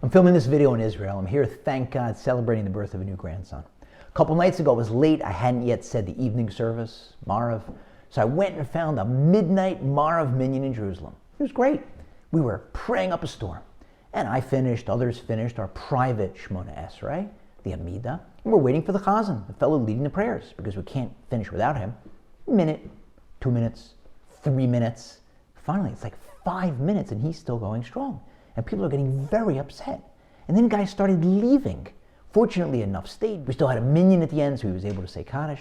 I'm filming this video in Israel. I'm here, thank God, celebrating the birth of a new grandson. A couple nights ago, it was late. I hadn't yet said the evening service, Marav. So I went and found a midnight Marav minyan in Jerusalem. It was great. We were praying up a storm. And I finished, others finished our private Shmona Esrei, the Amidah. And we're waiting for the Chazan, the fellow leading the prayers, because we can't finish without him. A minute, 2 minutes, 3 minutes. Finally, it's like 5 minutes and he's still going strong. And people are getting very upset. And then guys started leaving. Fortunately enough stayed. We still had a minyan at the end, so he was able to say Kaddish.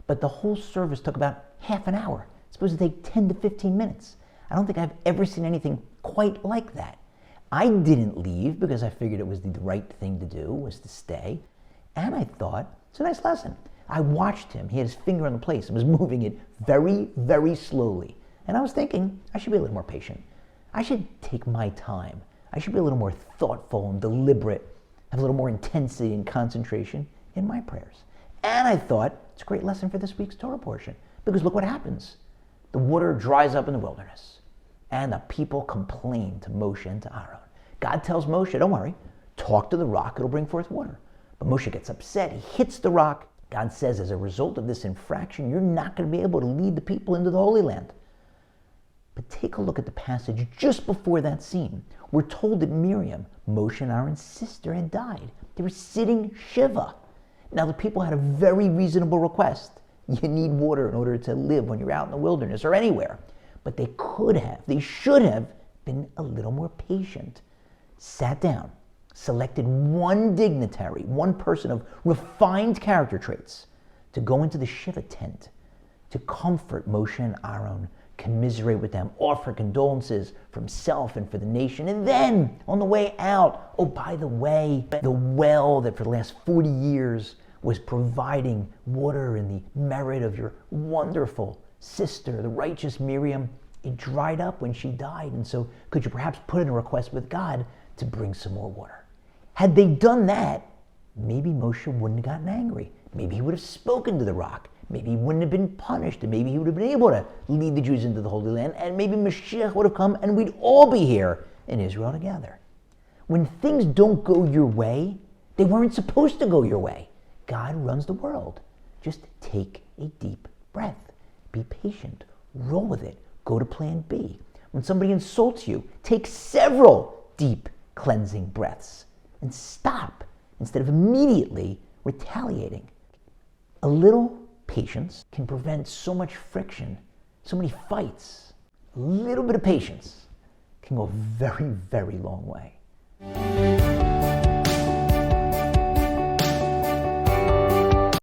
But the whole service took about half an hour. It's supposed to take 10 to 15 minutes. I don't think I've ever seen anything quite like that. I didn't leave because I figured it was the right thing to do, was to stay. And I thought, it's a nice lesson. I watched him. He had his finger on the place and was moving it very, very slowly. And I was thinking, I should be a little more patient. I should take my time. I should be a little more thoughtful and deliberate, have a little more intensity and concentration in my prayers. And I thought, it's a great lesson for this week's Torah portion, because look what happens. The water dries up in the wilderness, and the people complain to Moshe and to Aaron. God tells Moshe, don't worry, talk to the rock, it'll bring forth water. But Moshe gets upset, he hits the rock. God says, as a result of this infraction, you're not going to be able to lead the people into the Holy Land. But take a look at the passage just before that scene. We're told that Miriam, Moshe and Aaron's sister, had died. They were sitting Shiva. Now the people had a very reasonable request. You need water in order to live when you're out in the wilderness or anywhere. But they should have been a little more patient. Sat down, selected one dignitary, one person of refined character traits to go into the Shiva tent to comfort Moshe and Aaron, commiserate with them, offer condolences for himself and for the nation. And then, on the way out, oh, by the way, the well that for the last 40 years was providing water in the merit of your wonderful sister, the righteous Miriam, it dried up when she died. And so could you perhaps put in a request with God to bring some more water? Had they done that, maybe Moshe wouldn't have gotten angry. Maybe he would have spoken to the rock. Maybe he wouldn't have been punished, and maybe he would have been able to lead the Jews into the Holy Land, and maybe Mashiach would have come, and we'd all be here in Israel together. When things don't go your way, they weren't supposed to go your way. God runs the world. Just take a deep breath. Be patient. Roll with it. Go to plan B. When somebody insults you, take several deep cleansing breaths and stop instead of immediately retaliating. A little patience can prevent so much friction, so many fights. A little bit of patience can go a very, very long way.